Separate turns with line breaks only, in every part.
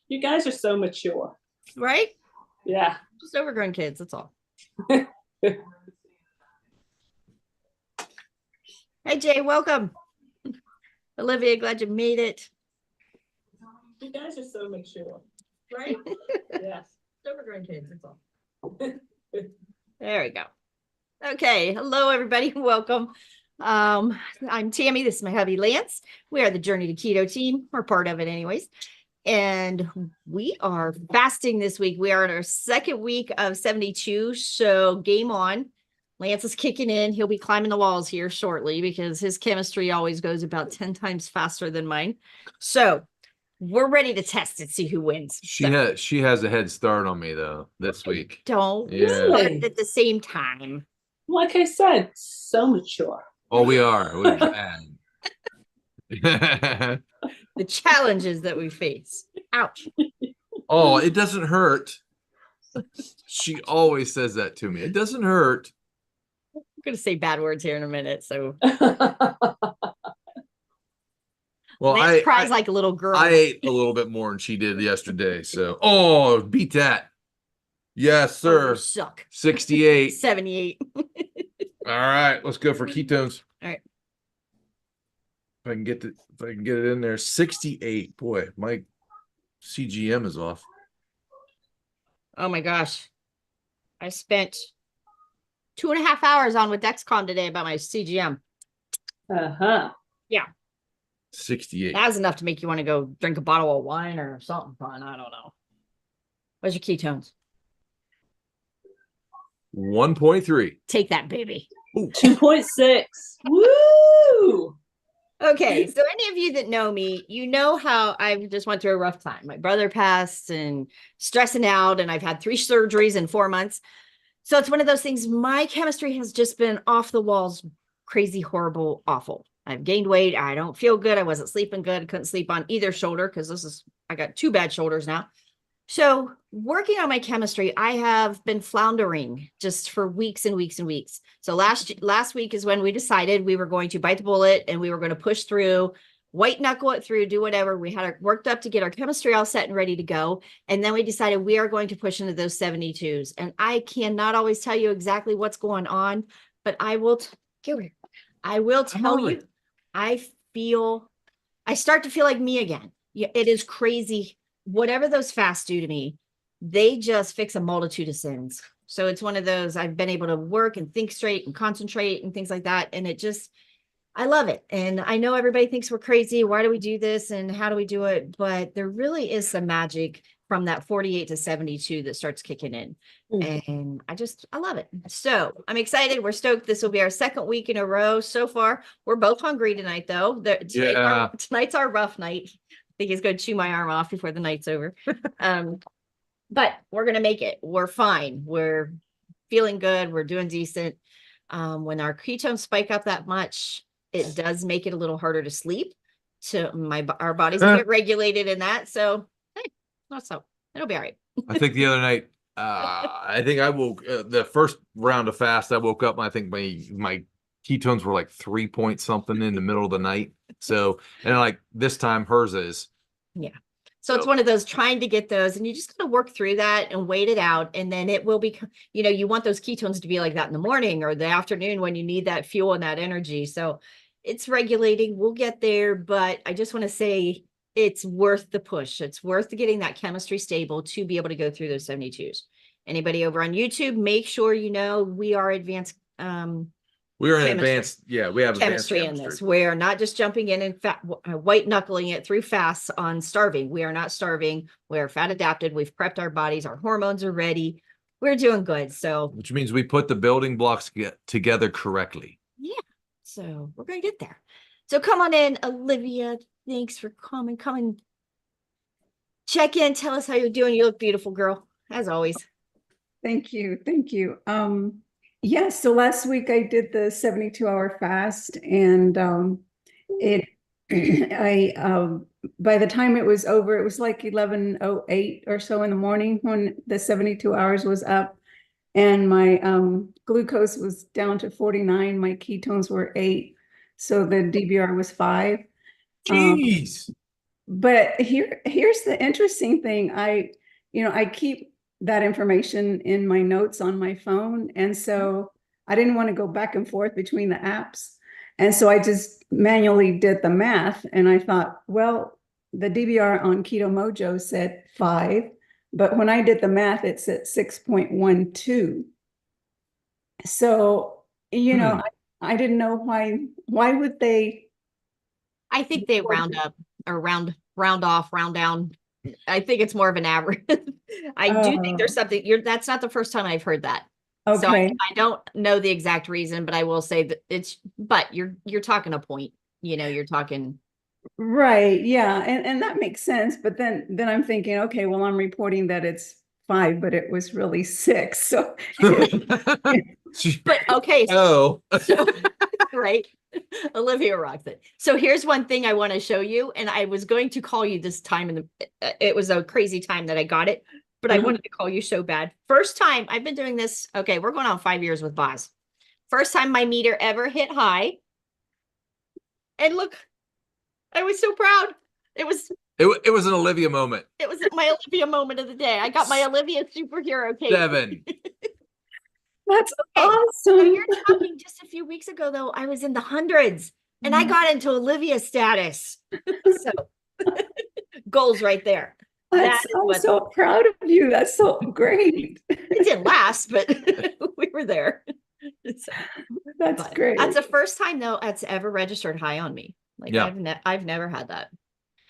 You guys are so mature.
Right?
Yeah.
Just overgrown kids, that's all. Hey, Jay, welcome. Olivia, glad you made it.
You guys are so mature.
Right?
Yes.
Overgrown kids, that's all. There we go. Okay, hello, everybody. Welcome. I'm Tammy. This is my hubby, Lance. We are the Journey to Keto team. We're part of it anyways. And we are fasting this week. We are in our second week of 72. So game on. Lance is kicking in. He'll be climbing the walls here shortly because his chemistry always goes about 10 times faster than mine. So we're ready to test it, see who wins.
She has a head start on me though this week.
Don't
Really?
at the same time.
Like I said, so mature.
Oh, we are. We're bad.
The challenges that we face. Ouch.
Oh, it doesn't hurt. She always says that to me. It doesn't hurt.
I'm going to say bad words here in a minute. So
Well,
Lance cries like a little girl.
I ate a little bit more than she did yesterday. So, beat that. Yes, sir.
Oh, you suck.
68.
78.
All right, let's go for ketones.
All right.
If I can get it in there. 68. Boy, my CGM is off.
Oh my gosh. I spent 2.5 hours on with Dexcom today about my CGM.
Uh-huh.
Yeah.
68.
That's enough to make you want to go drink a bottle of wine or something fun. I don't know. What's your ketones?
1.3.
Take that, baby.
2.6. Woo!
Okay, so any of you that know me, you know how I just went through a rough time. My brother passed and stressing out, and I've had 3 surgeries in 4 months. So it's one of those things. My chemistry has just been off the walls, crazy, horrible, awful. I've gained weight. I don't feel good. I wasn't sleeping good. I couldn't sleep on either shoulder because I got 2 bad shoulders now. So working on my chemistry, I have been floundering just for weeks and weeks and weeks. So last week is when we decided we were going to bite the bullet and we were going to push through, white knuckle it through, do whatever. We had worked up to get our chemistry all set and ready to go. And then we decided we are going to push into those 72s. And I cannot always tell you exactly what's going on, but I will tell you, I start to feel like me again. Yeah, it is crazy. Whatever those fasts do to me, they just fix a multitude of sins. So it's one of those, I've been able to work and think straight and concentrate and things like that. And I love it. And I know everybody thinks we're crazy. Why do we do this? And how do we do it? But there really is some magic from that 48 to 72 that starts kicking in. And I love it. So I'm excited. We're stoked. This will be our second week in a row so far. We're both hungry tonight, though. Tonight's our rough night. I think he's going to chew my arm off before the night's over. But we're going to make it. We're fine. We're feeling good. We're doing decent. When our ketones spike up that much, it does make it a little harder to sleep. So our bodies get regulated in that. So, hey, not so. It'll be all right.
I think the other night, I think I woke the first round of fast. I woke up and I think my ketones were like 3 point something in the middle of the night. So, and like this time hers is.
Yeah. So it's one of those trying to get those, and you just got to work through that and wait it out. And then it will be, you want those ketones to be like that in the morning or the afternoon when you need that fuel and that energy. So it's regulating. We'll get there. But I just want to say it's worth the push. It's worth getting that chemistry stable to be able to go through those 72s. Anybody over on YouTube, make sure we are advanced.
We are in advanced, we have
chemistry in this. We are not just jumping in and white knuckling it through fasts on starving. We are not starving. We're fat adapted. We've prepped our bodies. Our hormones are ready. We're doing good. So,
which means we put the building blocks together correctly.
Yeah. So we're going to get there. So come on in, Olivia. Thanks for coming. Come and check in. Tell us how you're doing. You look beautiful, girl, as always.
Thank you. Thank you. Yeah, so last week I did the 72-hour fast, and by the time it was over, it was like 11:08 or so in the morning when the 72 hours was up, and my glucose was down to 49, my ketones were 8, so the DBR was 5.
Jeez.
But here's the interesting thing. I keep that information in my notes on my phone. And so I didn't want to go back and forth between the apps. And so I just manually did the math. And I thought, well, the DVR on Keto Mojo said 5, but when I did the math, it said 6.12. So, I didn't know why would they?
I think they round up or round off, round down. I think it's more of an average. I do think there's something that's not the first time I've heard that.
Okay.
So I don't know the exact reason, but I will say that but you're talking a point, you're talking.
Right. Yeah. And that makes sense. But then I'm thinking, okay, well, I'm reporting that it's 5, but it was really 6. So,
but okay.
Oh,
So, right. Olivia rocks it. So here's one thing I want to show you. And I was going to call you this time, it was a crazy time that I got it, but I wanted to call you so bad. First time I've been doing this. Okay. We're going on 5 years with Boz. First time my meter ever hit high. And look, I was so proud. It was
an Olivia moment.
It was my Olivia moment of the day. I got my Olivia superhero cape.
7.
That's
So
awesome.
you're talking just a few weeks ago, though, I was in the hundreds and I got into Olivia status. So goals right there.
I'm so proud of you. That's so great.
It didn't last, but we were there. So,
that's great.
That's the first time, though, that's ever registered high on me. Like
Yeah.
I've never had that.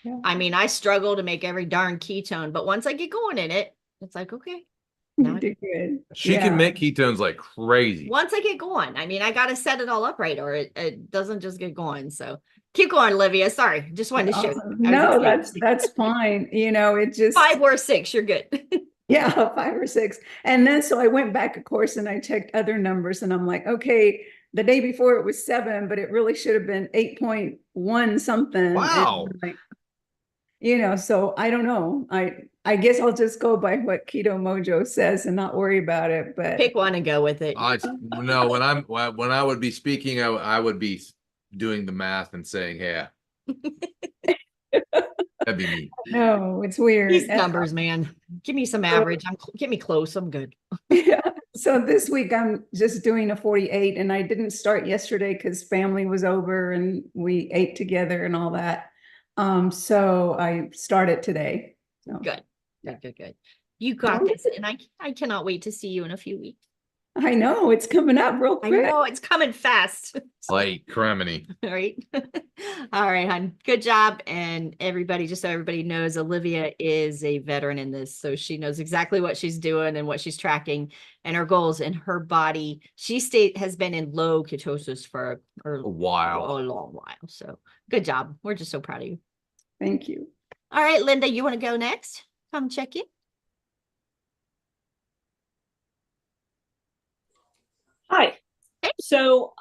Yeah.
I mean, I struggle to make every darn ketone, but once I get going in it, it's like, okay.
You did good.
She can make ketones like crazy.
Once I get going, I mean, I got to set it all up right, or it doesn't just get going. So keep going, Olivia. Sorry, just wanted to show you.
No, that's fine. It just
5 or 6, you're good.
Yeah, 5 or 6. And then so I went back, of course, and I checked other numbers, and I'm like, okay, the day before it was 7, but it really should have been 8.1 something.
Wow.
So I don't know. I guess I'll just go by what Keto Mojo says and not worry about it. But
Pick one and go with it.
No, when I would be speaking, I would be doing the math and saying, yeah. That'd be me.
No, it's weird.
These numbers, man. Give me some average. Get me close. I'm good.
Yeah. So this week I'm just doing a 48, and I didn't start yesterday because family was over and we ate together and all that. So I started today. So.
Good. You got this, and I cannot wait to see you in a few weeks.
I know it's coming up real quick.
I know it's coming fast.
Like criminy.
Right. All right, hon. Good job. And everybody, just so everybody knows, Olivia is a veteran in this. So she knows exactly what she's doing and what she's tracking and her goals and her body. She has been in low ketosis for a long while. So good job. We're just so proud of you.
Thank you.
All right, Linda, you want to go next? Come check in.
Hi. So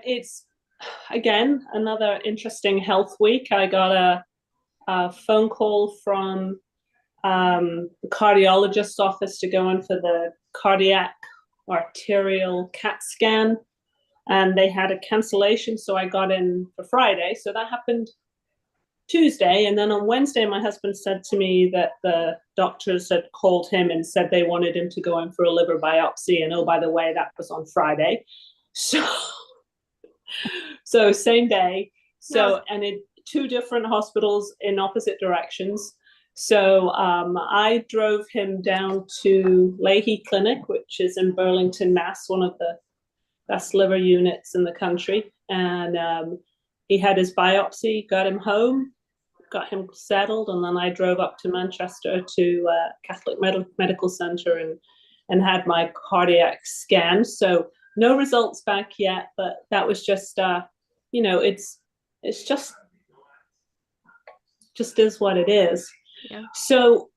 it's again another interesting health week. I got a phone call from the cardiologist's office to go in for the cardiac arterial CAT scan, and they had a cancellation, so I got in for Friday. So that happened Tuesday, and then on Wednesday my husband said to me that the doctors had called him and said they wanted him to go in for a liver biopsy, and oh, by the way, that was on Friday. So same day, and in 2 different hospitals in opposite directions. So I drove him down to Leahy Clinic, which is in Burlington, Mass, one of the best liver units in the country, and he had his biopsy, got him home, got him settled, and then I drove up to Manchester to Catholic Medical Center and had my cardiac scan. So no results back yet, but that was just it's just is what it is.
Yeah.
So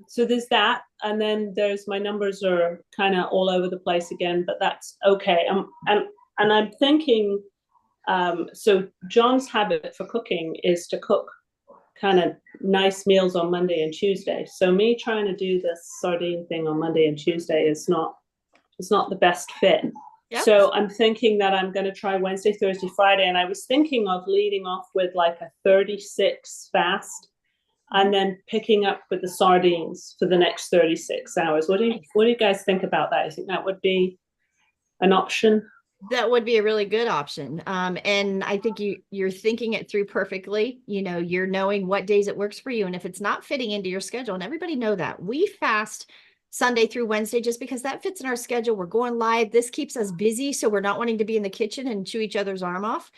so there's that, and then there's my numbers are kind of all over the place again, but that's okay. And I'm thinking, so John's habit for cooking is to cook kind of nice meals on Monday and Tuesday. So me trying to do this sardine thing on Monday and Tuesday is not the best fit. Yep. So I'm thinking that I'm going to try Wednesday, Thursday, Friday. And I was thinking of leading off with like a 36 fast and then picking up with the sardines for the next 36 hours. What do you guys think about that? I think that would be an option.
That would be a really good option. And I think you're thinking it through perfectly. You know, you're knowing what days it works for you. And if it's not fitting into your schedule, and everybody know that we fast Sunday through Wednesday, just because that fits in our schedule. We're going live. This keeps us busy. So we're not wanting to be in the kitchen and chew each other's arm off.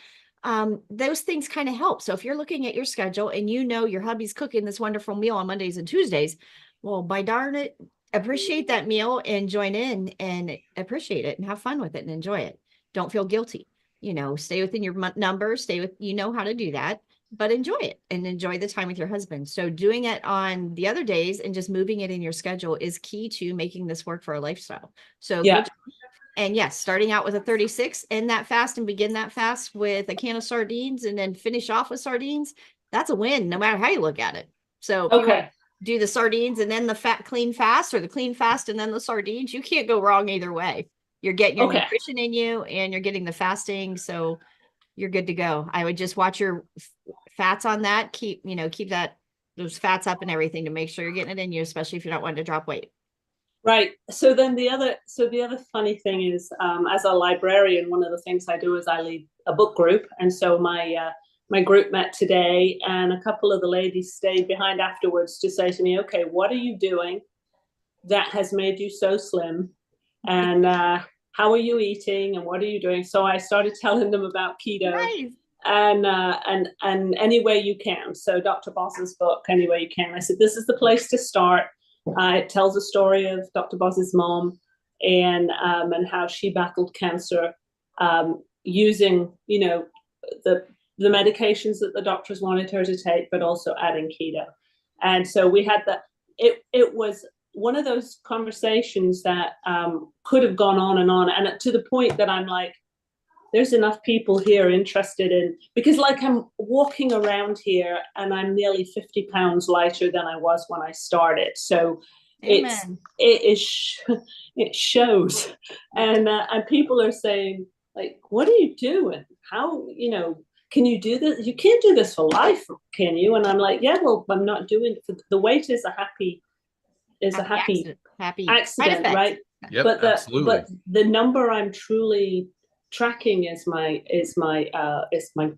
Those things kind of help. So if you're looking at your schedule and you know your hubby's cooking this wonderful meal on Mondays and Tuesdays, well, by darn it, appreciate that meal and join in and appreciate it and have fun with it and enjoy it. Don't feel guilty, you know, stay within your numbers, you know how to do that, but enjoy it and enjoy the time with your husband. So doing it on the other days and just moving it in your schedule is key to making this work for a lifestyle. So
yeah.
And yes, starting out with a 36, end that fast and begin that fast with a can of sardines and then finish off with sardines. That's a win, no matter how you look at it. So
okay,
do the sardines and then the clean fast, or the clean fast and then the sardines. You can't go wrong either way. You're getting your nutrition in you and you're getting the fasting. So you're good to go. I would just watch your fats on that. Keep those fats up and everything to make sure you're getting it in you, especially if you're not wanting to drop weight.
Right. So then the other funny thing is, as a librarian, one of the things I do is I lead a book group. And so my group met today, and a couple of the ladies stayed behind afterwards to say to me, okay, what are you doing that has made you so slim? And how are you eating and what are you doing? So I started telling them about keto.
Nice.
And any way you can. So Dr.Boz's book, Any Way You Can. I said, this is the place to start. It tells a story of Dr. Boz's mom and how she battled cancer using, you know, the medications that the doctors wanted her to take, but also adding keto. And so we had that. It was one of those conversations that could have gone on, and to the point that I'm like, there's enough people here interested in, because like I'm walking around here and I'm nearly 50 pounds lighter than I was when I started. So
Amen.
it shows. And people are saying, like, what do you do? And how, you know, can you do this? You can't do this for life, can you? And I'm like, yeah, well, I'm not doing it. The weight is a happy accident, right?
Yep,
but
absolutely.
But the number I'm truly tracking is my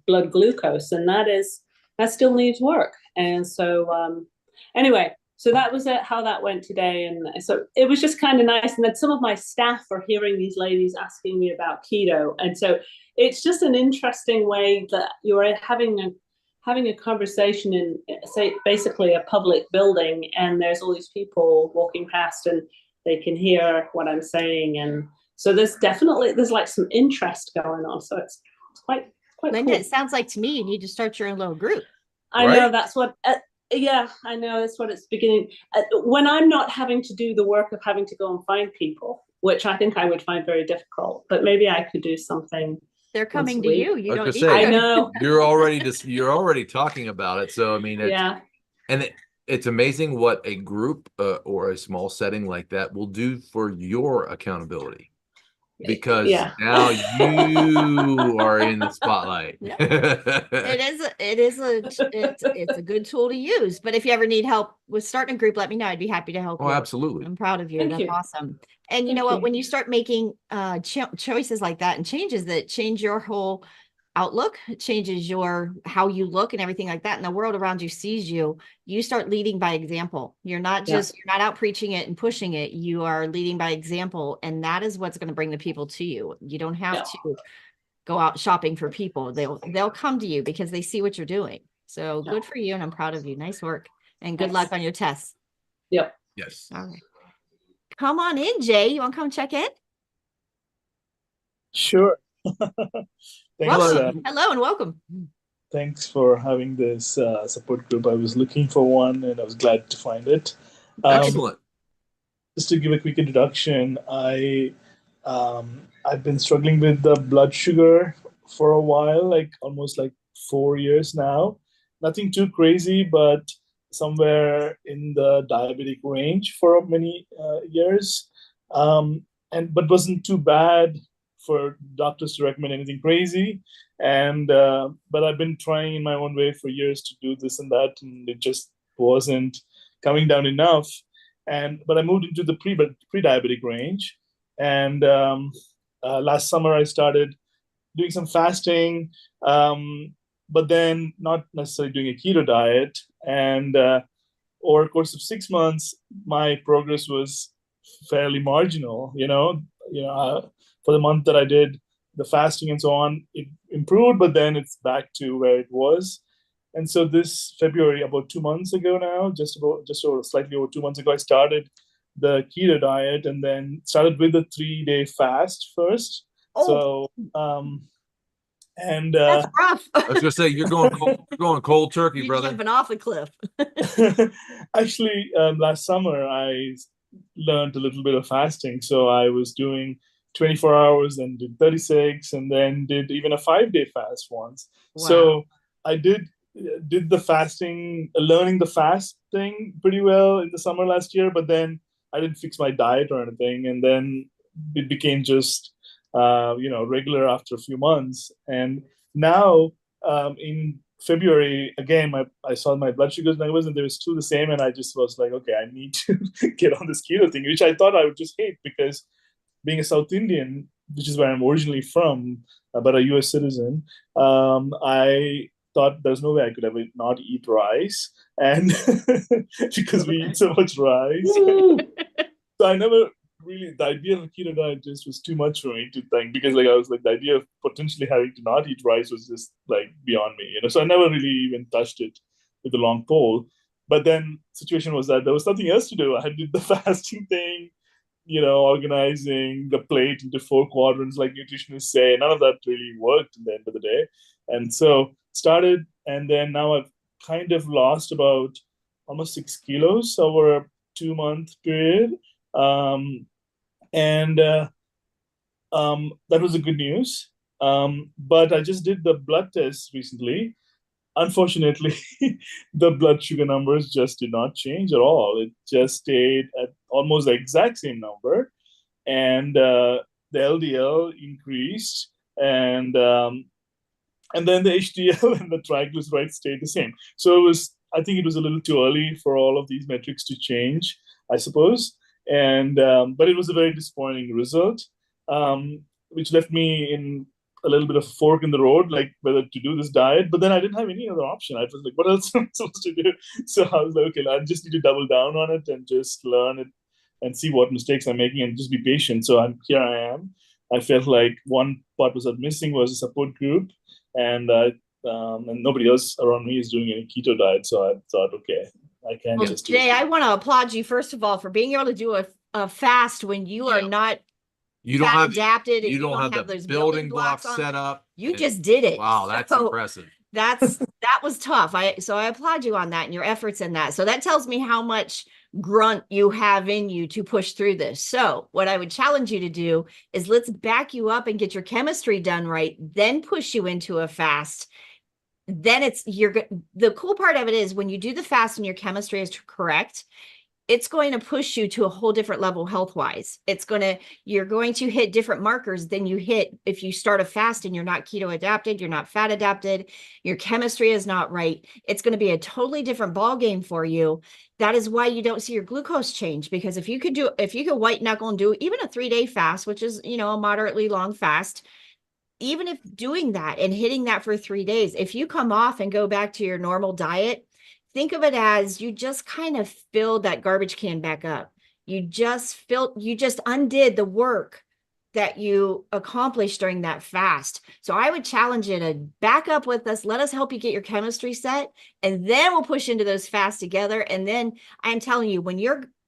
blood glucose, and that still needs work. And so anyway, so that was it, how that went today. And so it was just kind of nice. And then some of my staff are hearing these ladies asking me about keto, and so it's just an interesting way that you're having a conversation in, say, basically a public building, and there's all these people walking past and they can hear what I'm saying. And so there's like some interest going on. So it's quite
Linda,
cool.
It sounds like to me you need to start your own little group.
I know that's what, I know that's what it's beginning. When I'm not having to do the work of having to go and find people, which I think I would find very difficult, but maybe I could do something.
They're coming to you. You don't need to.
I know.
You're already talking about it. So, I mean, it's amazing what a group or a small setting like that will do for your accountability. Because now you are in the spotlight.
Yeah. It's a good tool to use. But if you ever need help with starting a group, let me know. I'd be happy to help you.
Oh, absolutely.
I'm proud of you. That's awesome. And you know what? When you start making choices like that and changes that change your whole outlook, it changes how you look and everything like that, and the world around you sees you, you start leading by example. You're not you're not out preaching it and pushing it. You are leading by example, and that is what's going to bring the people to you. You don't have to go out shopping for people. They'll come to you because they see what you're doing. So good for you, and I'm proud of you. Nice work, and good luck on your tests.
Yep.
Yes.
All right. Come on in, Jay. You want to come check in?
Sure.
Hello and welcome.
Thanks for having this support group. I was looking for one and I was glad to find it.
Excellent.
Just to give a quick introduction, I've been struggling with the blood sugar for a while, almost 4 years now. Nothing too crazy, but somewhere in the diabetic range for many years, but wasn't too bad for doctors to recommend anything crazy. And but I've been trying in my own way for years to do this and that, and it just wasn't coming down enough. But I moved into the pre-diabetic range. And last summer I started doing some fasting, but then not necessarily doing a keto diet. And over a course of 6 months, my progress was fairly marginal. For the month that I did the fasting and so on, it improved, but then it's back to where it was. And so this February, about 2 months ago now, just over slightly over 2 months ago, I started the keto diet, and then started with a 3-day fast first.
Oh.
So, and
That's rough.
I was gonna say you're going cold turkey,
You're
brother.
jumping off a cliff.
actually, last summer I learned a little bit of fasting. So I was doing 24 hours and did 36, and then did even a 5-day fast once.
Wow.
So I did the fasting, learning the fast thing pretty well in the summer last year, but then I didn't fix my diet or anything. And then it became just, regular after a few months. And now in February, again, I saw my blood sugars numbers and they were still the same. And I just was like, okay, I need to get on this keto thing, which I thought I would just hate, because being a South Indian, which is where I'm originally from, but a US citizen, I thought there's no way I could ever not eat rice, and because we eat so much rice. So I never really, the idea of a keto diet just was too much for me to think, because like I was like, the idea of potentially having to not eat rice was just like beyond me, so I never really even touched it with a long pole. But then situation was that there was nothing else to do. I did the fasting thing, organizing the plate into 4 quadrants like nutritionists say. None of that really worked at the end of the day. And so started, and then now I've kind of lost about almost 6 kilos over a 2-month period. That was the good news. But I just did the blood test recently. Unfortunately, the blood sugar numbers just did not change at all. It just stayed at almost the exact same number. And the LDL increased, and then the HDL and the triglycerides stayed the same. So I think it was a little too early for all of these metrics to change, I suppose. And but it was a very disappointing result, which left me in a little bit of a fork in the road, like whether to do this diet. But then I didn't have any other option. I was like, what else am I supposed to do? So I was like, okay, I just need to double down on it and just learn it and see what mistakes I'm making and just be patient. So here I am. I felt like one part was missing was a support group, and nobody else around me is doing any keto diet. So I thought, okay, I can't just do it.
Jay, I want to applaud you, first of all, for being able to do a fast when you are not
You don't have
adapted, and
you don't have
those
the building blocks
on.
set up.
You just did it.
Wow, that's impressive.
That was tough. So I applaud you on that and your efforts in that. So that tells me how much grunt you have in you to push through this. So what I would challenge you to do is let's back you up and get your chemistry done right, then push you into a fast. Then the cool part of it is when you do the fast and your chemistry is correct, it's going to push you to a whole different level health-wise. You're going to hit different markers than you hit if you start a fast and you're not keto adapted, you're not fat adapted, your chemistry is not right. It's going to be a totally different ball game for you. That is why you don't see your glucose change, because if you could white knuckle and do even a 3-day fast, which is, a moderately long fast, even if doing that and hitting that for 3 days, if you come off and go back to your normal diet, think of it as you just kind of filled that garbage can back up. You just undid the work that you accomplished during that fast. So I would challenge you to back up with us. Let us help you get your chemistry set, and then we'll push into those fasts together. And then I'm telling you, when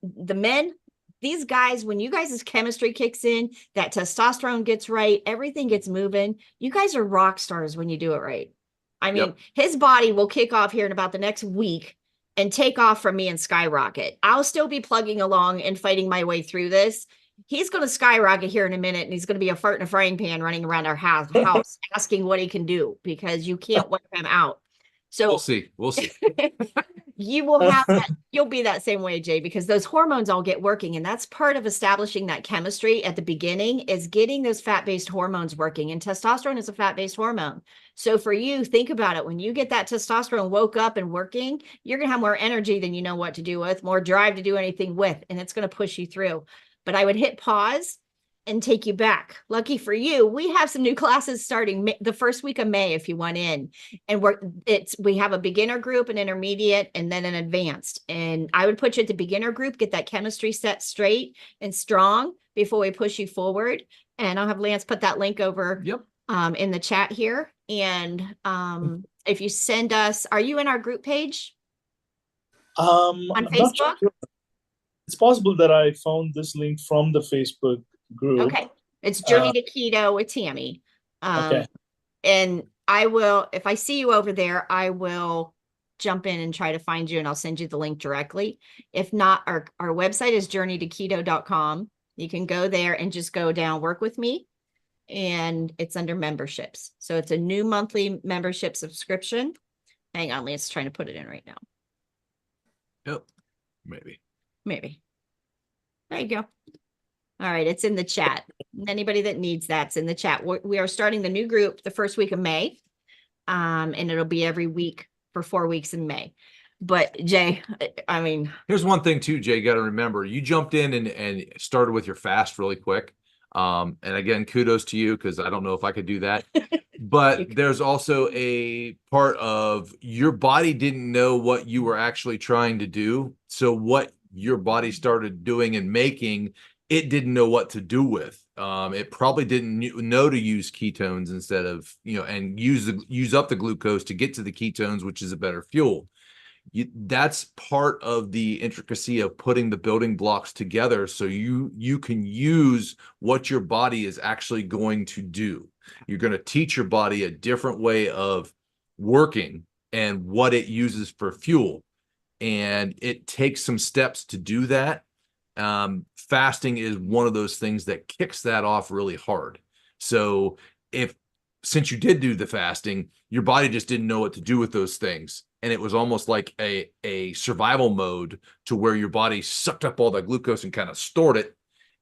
the men, these guys, when you guys' chemistry kicks in, that testosterone gets right, everything gets moving. You guys are rock stars when you do it right. I mean, His body will kick off here in about the next week and take off from me and skyrocket. I'll still be plugging along and fighting my way through this. He's going to skyrocket here in a minute, and he's going to be a fart in a frying pan running around our house asking what he can do, because you can't wipe him out. So
we'll see.
You will have that, you'll be that same way, Jay, because those hormones all get working. And that's part of establishing that chemistry at the beginning, is getting those fat-based hormones working. And testosterone is a fat-based hormone. So for you, think about it. When you get that testosterone woke up and working, you're going to have more energy than you know what to do with, more drive to do anything with, and it's going to push you through. But I would hit pause and take you back. Lucky for you, we have some new classes starting the first week of May if you want in. And we have a beginner group, an intermediate, and then an advanced. And I would put you at the beginner group, get that chemistry set straight and strong before we push you forward. And I'll have Lance put that link over in the chat here. And if you send us, are you in our group page on
I'm
Facebook?
not sure. It's possible that I found this link from the Facebook group.
Okay. It's Journey to Keto with Tammy.
Okay.
And I will, if I see you over there, I will jump in and try to find you, and I'll send you the link directly. If not, our website is journeytoketo.com. You can go there and just go down, work with me, and it's under memberships. So it's a new monthly membership subscription. Hang on, Lee's trying to put it in right now.
Yep. Maybe.
There you go. All right, it's in the chat. Anybody that needs that's in the chat. We are starting the new group the first week of May, and it'll be every week for 4 weeks in May. But Jay, I mean,
here's one thing too, Jay. You got to remember, you jumped in and started with your fast really quick. And again, kudos to you, because I don't know if I could do that. But there's also a part of your body didn't know what you were actually trying to do. So what your body started doing and making, it didn't know what to do with. It probably didn't know to use ketones instead of, and use up the glucose to get to the ketones, which is a better fuel. That's part of the intricacy of putting the building blocks together, so you can use what your body is actually going to do. You're going to teach your body a different way of working and what it uses for fuel, and it takes some steps to do that. Fasting is one of those things that kicks that off really hard. So since you did do the fasting, your body just didn't know what to do with those things. And it was almost like a survival mode, to where your body sucked up all that glucose and kind of stored it.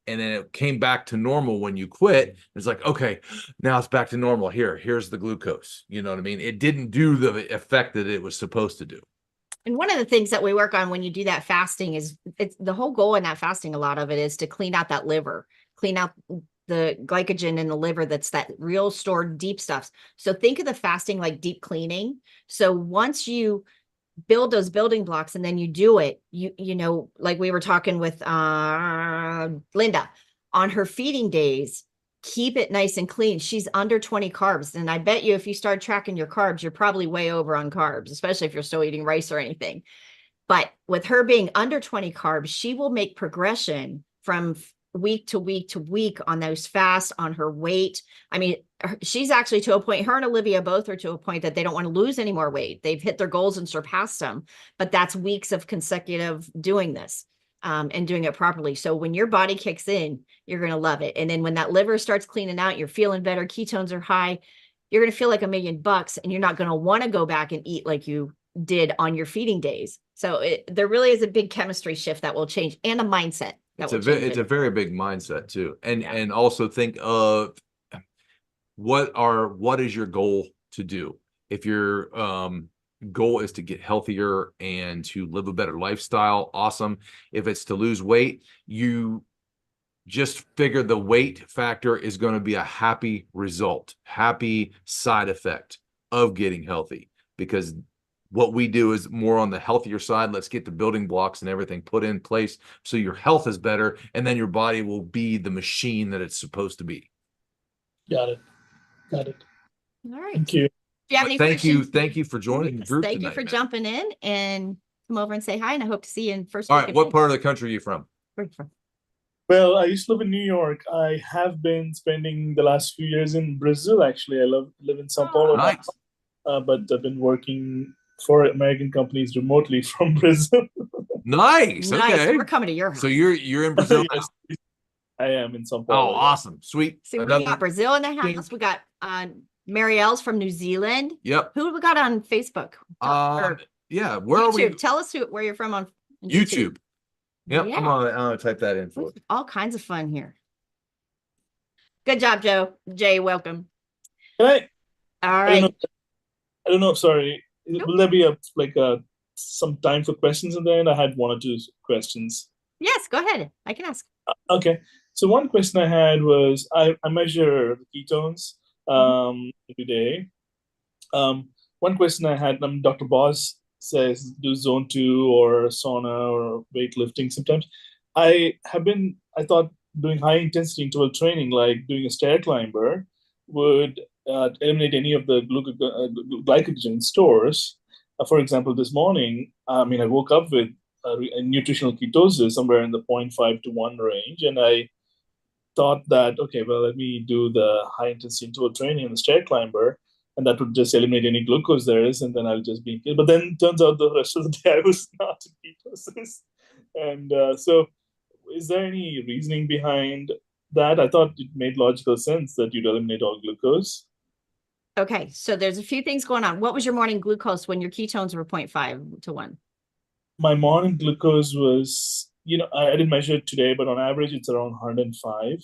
And then it came back to normal when you quit. It's like, okay, now it's back to normal. Here's the glucose. You know what I mean? It didn't do the effect that it was supposed to do.
and one of the things that we work on when you do that fasting is, it's the whole goal in that fasting, a lot of it is to clean out that liver, clean out the glycogen in the liver. That's that real stored deep stuff. So think of the fasting like deep cleaning. So once you build those building blocks and then you do it, you know, like we were talking with Linda on her feeding days, keep it nice and clean. She's under 20 carbs. And I bet you if you start tracking your carbs, you're probably way over on carbs, especially if you're still eating rice or anything. But with her being under 20 carbs, she will make progression from week to week to week on those fasts, on her weight. I mean, she's actually to a point, her and Olivia both are to a point that they don't want to lose any more weight. They've hit their goals and surpassed them, but that's weeks of consecutive doing this and doing it properly. So when your body kicks in, you're going to love it. And then when that liver starts cleaning out, you're feeling better, ketones are high, you're going to feel like $1,000,000, and you're not going to want to go back and eat like you did on your feeding days. So there really is a big chemistry shift that will change, and a mindset.
It's a very big mindset too. And also think of what is your goal to do? If your goal is to get healthier and to live a better lifestyle, awesome. If it's to lose weight, you just figure the weight factor is going to be a happy result, happy side effect of getting healthy, because what we do is more on the healthier side. Let's get the building blocks and everything put in place so your health is better, and then your body will be the machine that it's supposed to be.
Got it.
All right.
Thank you.
Do you have any questions?
Thank you for joining the group
Thank
tonight,
you for
man.
jumping in, and come over and say hi, and I hope to see you in first
All
week
right,
of
what
May.
part of the country are you from?
Where are you from?
Well, I used to live in New York. I have been spending the last few years in Brazil. Actually, I live in São Paulo,
Nice.
but I've been working for American companies remotely from Brazil.
Nice. Okay.
We're coming to your house.
So you're in Brazil now?
Yes, I am in São
Oh,
Paulo. yeah.
awesome. Sweet.
See, we got Brazil in the house. We got Marielle's from New Zealand.
Yep.
Who we got on Facebook? Or
Yeah, where are we?
YouTube. Tell us where you're from on
YouTube. Yep,
Yeah.
I'm gonna type that in for
With all kinds of fun here. Good job, Jay, welcome.
Can I
All
I don't know,
right.
I don't know, sorry.
Nope.
Will there be some time for questions in the end? I had one or two questions.
Yes, go ahead. I can ask.
Okay. So one question I had was I measure the ketones every day. One question I had, Dr. Boz says do zone 2 or sauna or weightlifting sometimes. I thought doing high intensity interval training, like doing a stair climber, would eliminate any of the glycogen stores. For example, this morning, I woke up with a nutritional ketosis somewhere in the 0.5 to 1 range, and I thought that, okay, well, let me do the high intensity interval training on the stair climber, and that would just eliminate any glucose there is, and then I'll just be. But then turns out the rest of the day I was not in ketosis, and so is there any reasoning behind that? I thought it made logical sense that you'd eliminate all glucose.
Okay, so there's a few things going on. What was your morning glucose when your ketones were 0.5 to 1?
My morning glucose was, I didn't measure it today, but on average it's around 105.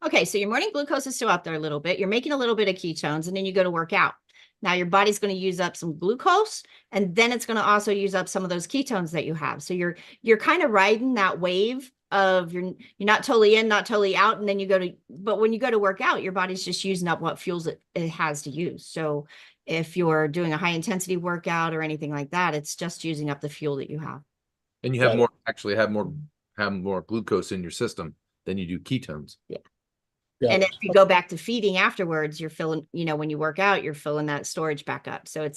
Okay, so your morning glucose is still up there a little bit. You're making a little bit of ketones, and then you go to work out. Now your body's going to use up some glucose, and then it's going to also use up some of those ketones that you have. So you're kind of riding that wave of you're not totally in, not totally out, and then but when you go to work out, your body's just using up what fuels it has to use. So if you're doing a high intensity workout or anything like that, it's just using up the fuel that you have.
And you have more glucose in your system than you do ketones.
Yeah. And if you go back to feeding afterwards, you're filling, when you work out, you're filling that storage back up. So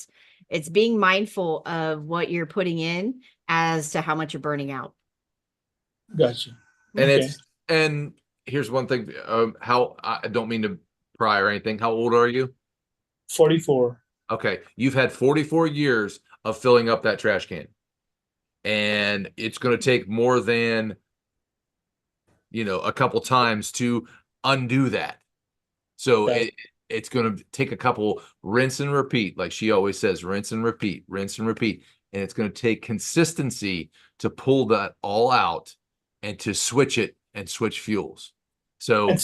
it's being mindful of what you're putting in as to how much you're burning out.
Gotcha.
And
Okay.
and here's one thing, how I don't mean to pry or anything. How old are you?
44.
Okay. You've had 44 years of filling up that trash can. And it's going to take more than, a couple times to undo that. So
Okay.
it's going to take a couple rinse and repeat. Like she always says, rinse and repeat, rinse and repeat. And it's going to take consistency to pull that all out and to switch it and switch fuels. So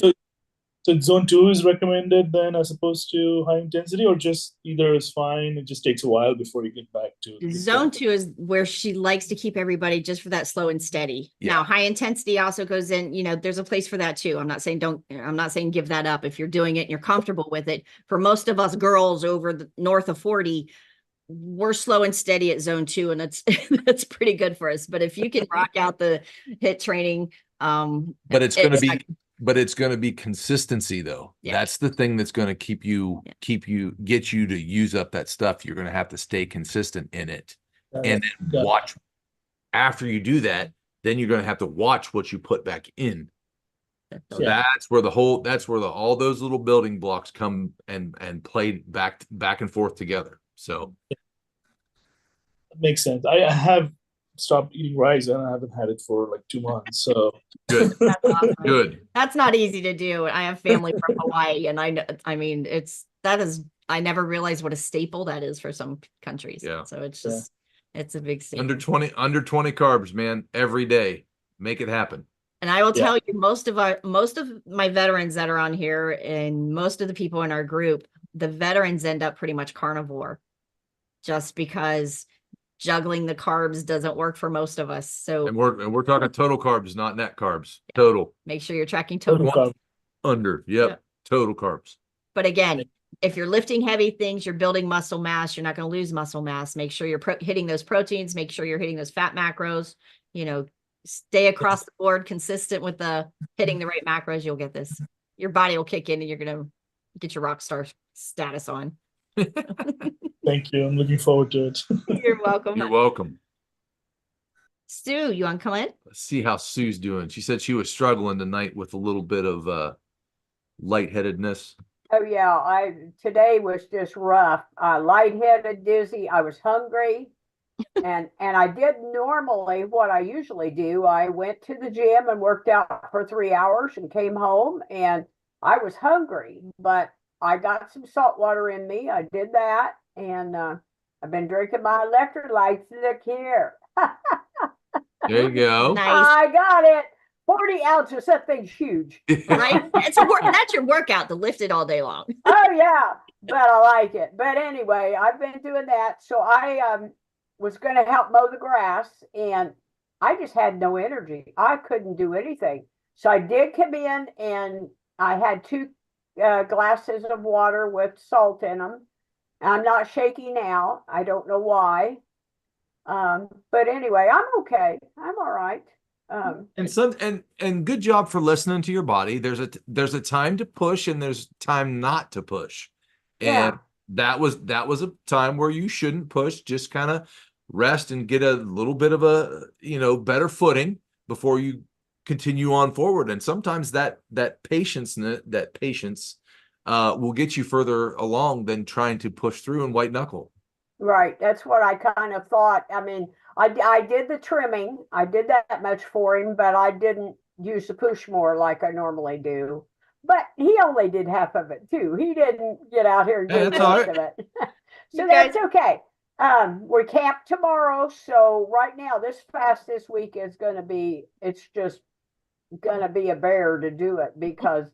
zone 2 is recommended then as opposed to high intensity, or just either is fine? It just takes a while before you get back to
Zone 2 is where she likes to keep everybody just for that slow and steady.
Yeah.
Now, high intensity also goes in, there's a place for that too. I'm not saying give that up if you're doing it and you're comfortable with it. For most of us girls over the north of 40, we're slow and steady at zone 2, and that's pretty good for us. But if you can rock out the HIIT training,
but it's going to be consistency though. Yeah. That's the thing that's going to get you to use up that stuff. You're going to have to stay consistent in it. And then watch after you do that, then you're going to have to watch what you put back in. So that's where all those little building blocks come and play back and forth together. So
that makes sense. I have stopped eating rice and I haven't had it for like 2 months. So
good.
That's awesome.
Good.
That's not easy to do. I have family from Hawaii, and I never realized what a staple that is for some countries.
Yeah.
So it's just it's a big staple.
Under 20 carbs, man, every day. Make it happen.
And I will tell you, most of my veterans that are on here and most of the people in our group, the veterans end up pretty much carnivore, just because juggling the carbs doesn't work for most of us. So
we're talking total carbs, not net carbs. Total.
Make sure you're tracking total carbs.
Under. Yep. Total carbs.
But again, if you're lifting heavy things, you're building muscle mass, you're not going to lose muscle mass. Make sure you're hitting those proteins, make sure you're hitting those fat macros, stay across the board consistent with hitting the right macros. You'll get this. Your body will kick in and you're going to get your rock star status on.
Thank you. I'm looking forward to it.
You're welcome.
You're welcome.
Sue, you want to come in?
Let's see how Sue's doing. She said she was struggling tonight with a little bit of lightheadedness.
Oh yeah, today was just rough. Lightheaded, dizzy. I was hungry, and I did normally what I usually do. I went to the gym and worked out for 3 hours and came home, and I was hungry, but I got some salt water in me. I did that, and I've been drinking my electrolytes. Look here.
There you go.
Nice.
I got it. 40 ounces. That thing's huge.
Right? That's your workout to lift it all day long.
Oh yeah, but I like it. But anyway, I've been doing that. So I was going to help mow the grass, and I just had no energy. I couldn't do anything. So I did come in, and I had 2 glasses of water with salt in them. I'm not shaky now. I don't know why. But anyway, I'm okay. I'm all right.
And good job for listening to your body. There's a time to push and there's time not to push. And that was a time where you shouldn't push, just kind of rest and get a little bit of a, better footing before you continue on forward. And sometimes that patience will get you further along than trying to push through and white knuckle.
Right. That's what I kind of thought. I mean, I did the trimming. I did that much for him, but I didn't use the push more like I normally do. But he only did half of it too. He didn't get out here and do most of it. So that's okay. We camp tomorrow. So right now, this fast this week is going to be, it's just going to be a bear to do it because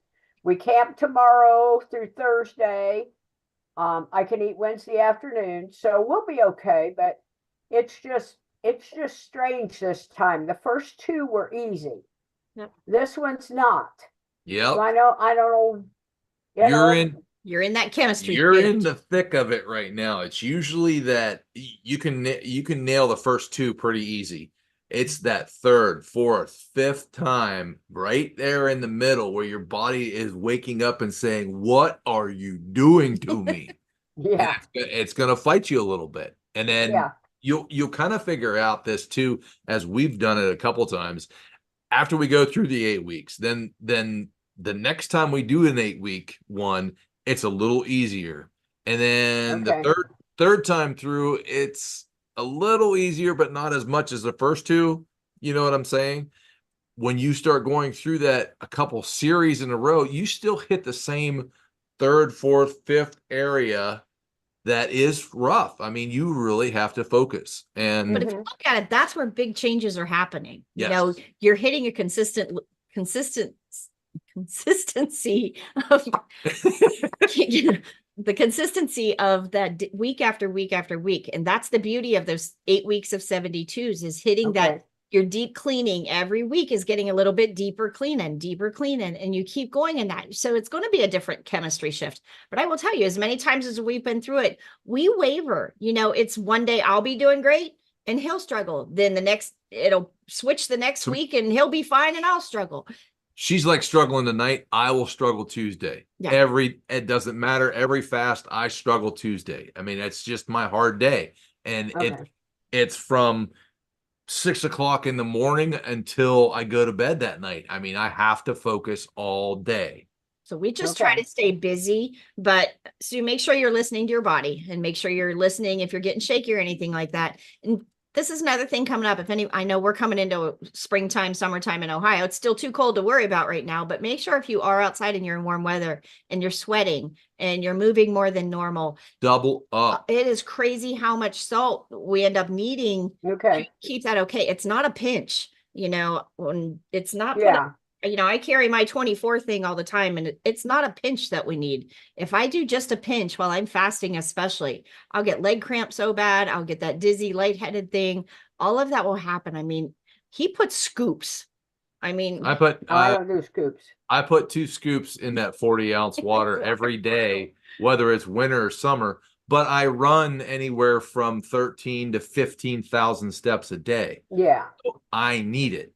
we camp tomorrow through Thursday. I can eat Wednesday afternoon, so we'll be okay, but it's just strange this time. The first 2 were easy.
Yep.
This one's not.
Yep.
So I don't know.
You're in that chemistry.
You're in the thick of it right now. It's usually that you can nail the first 2 pretty easy. It's that 3rd, 4th, 5th time right there in the middle where your body is waking up and saying, "What are you doing to me?"
Yeah.
It's going to fight you a little bit. And then you'll kind of figure out this too, as we've done it a couple times. After we go through the 8 weeks, then the next time we do an 8-week one, it's a little easier. And then the third time through, it's a little easier, but not as much as the first 2. You know what I'm saying? When you start going through that a couple series in a row, you still hit the same 3rd, 4th, 5th area that is rough. I mean, you really have to focus. And
But if you look at it, that's where big changes are happening.
Yes.
You're hitting a consistency of the consistency of that week after week after week. And that's the beauty of those 8 weeks of 72s is hitting that your deep cleaning every week is getting a little bit deeper cleaning, and you keep going in that. So it's going to be a different chemistry shift. But I will tell you, as many times as we've been through it, we waver. It's one day I'll be doing great and he'll struggle. Then it'll switch the next week and he'll be fine and I'll struggle.
She's like struggling tonight. I will struggle Tuesday.
Yeah.
It doesn't matter. Every fast I struggle Tuesday. I mean, it's just my hard day. And it's from 6 o'clock in the morning until I go to bed that night. I mean, I have to focus all day.
So we just try to stay busy, but so make sure you're listening to your body and make sure you're listening if you're getting shaky or anything like that. And this is another thing coming up. I know we're coming into springtime, summertime in Ohio. It's still too cold to worry about right now, but make sure if you are outside and you're in warm weather and you're sweating and you're moving more than normal,
double up.
It is crazy how much salt we end up needing.
Okay.
Keep that okay. It's not a pinch, when it's not. I carry my 24 thing all the time, and it's not a pinch that we need. If I do just a pinch while I'm fasting, especially, I'll get leg cramps so bad. I'll get that dizzy, lightheaded thing. All of that will happen. I mean, he puts scoops. I
don't do scoops.
I put 2 scoops in that 40-ounce water every day, whether it's winter or summer. But I run anywhere from 13 to 15,000 steps a day.
Yeah.
So I need it.